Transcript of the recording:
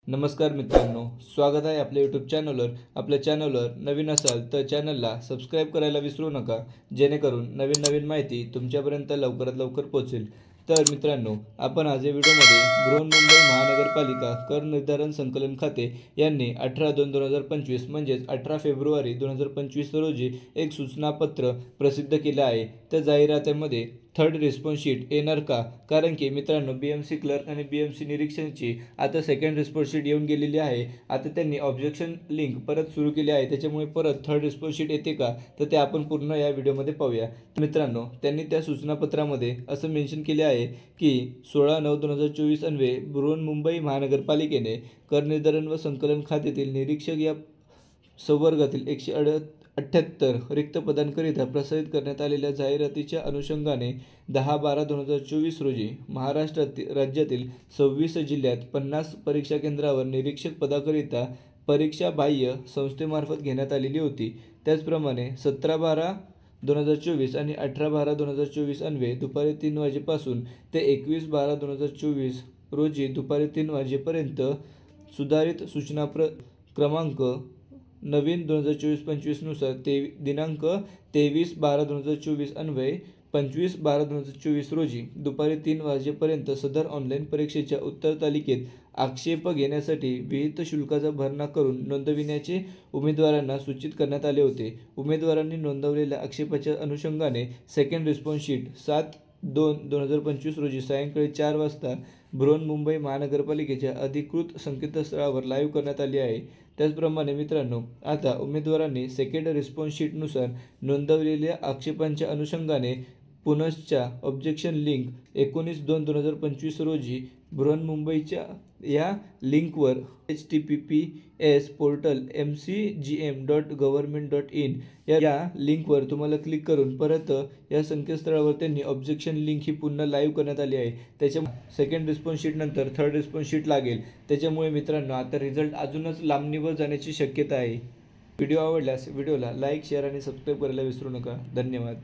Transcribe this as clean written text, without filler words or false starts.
नमस्कार मित्रांनो, स्वागत आहे आपल्या यूट्यूब चॅनलवर। आपल्या चॅनलवर नवीन असाल तर चॅनलला सबस्क्राईब करायला विसरू नका, जेणेकरून नवीन नवीन माहिती तुमच्यापर्यंत लवकरात लवकर पोहोचेल। तर मित्रांनो, आपण आज या व्हिडिओमध्ये बृहन्मुंबई महानगरपालिका कर निर्धारण संकलन खाते यांनी 18/2/2025 म्हणजेच 18 फेब्रुवारी 2025 रोजी एक सूचनापत्र प्रसिद्ध केलं आहे। त्या जाहिरातीमध्ये थर्ड रिस्पॉन्स शीट येणार का? कारण की मित्रांनो, BMC क्लर्क आणि BMC निरीक्षणची आता सेकंड रिस्पॉन्स शीट येऊन गेलेली आहे। आता त्यांनी ऑब्जेक्शन लिंक परत सुरू केली आहे, त्याच्यामुळे परत थर्ड रिस्पॉन्स शीट येते का, तर ते आपण पूर्ण या व्हिडिओमध्ये पाहूया। मित्रांनो, त्यांनी त्या सूचनापत्रामध्ये असं मेन्शन केले आहे की 16/9/2024 अन्वये बृहन्मुंबई महानगरपालिकेने कर निर्धारण व संकलन खात्यातील निरीक्षक या संवर्गातील 178 रिक्त पदांकरिता प्रसारित करण्यात आलेल्या जाहिरातीच्या अनुषंगाने 10/12/2024 रोजी महाराष्ट्र राज्यातील 26 जिल्ह्यात 50 परीक्षा केंद्रावर निरीक्षक पदाकरिता परीक्षा बाह्य संस्थेमार्फत घेण्यात आलेली होती। त्याचप्रमाणे 17/12/2024 आणि 18/12/2024 अन्वये दुपारी 3 वाजेपासून ते 21/12/2024 रोजी दुपारी 3 वाजेपर्यंत सुधारित सूचना क्रमांक नवीन 2024-25 नुसार दिनांक 23/12/2024 अन्वये 25/12/2024 रोजी दुपारी 3 वाजेपर्यंत सदर ऑनलाईन परीक्षेच्या उत्तर तालिकेत आक्षेप घेण्यासाठी विहित शुल्काचा भरणा करून नोंदविण्याचे उमेदवारांना सूचित करण्यात आले होते। उमेदवारांनी नोंदवलेल्या आक्षेपाच्या अनुषंगाने सेकंड रिस्पॉन्स शीट 7/2/2025 रोजी सायंकाळी 4 वाजता बृहन्मुंबई महानगरपालिकेच्या अधिकृत संकेतस्थळावर लाईव्ह करण्यात आली आहे। त्याचप्रमाणे मित्रांनो, आता उमेदवारांनी सेकंड रिस्पॉन्स शीटनुसार नोंदवलेल्या आक्षेपांच्या अनुषंगाने पुनश्च ऑब्जेक्शन लिंक 19/2/2025 रोजी बृहन्मुंबईच्या या लिंकवर https://portal.mcgm.gov.in या लिंकवर तुम्हाला क्लिक करून परत या संकेतस्थळावर त्यांनी ऑब्जेक्शन लिंक ही पुन्हा लाईव्ह करण्यात आली आहे। त्याच्यामुळे सेकंड रिस्पॉन्स शीट नंतर थर्ड रिस्पॉन्स शीट लागेल। त्याच्यामुळे मित्रांनो, आता रिझल्ट अजूनच लांबणीवर जाण्याची शक्यता आहे। व्हिडिओ आवडल्यास व्हिडिओला लाईक, शेअर आणि सबस्क्राईब करायला विसरू नका। धन्यवाद।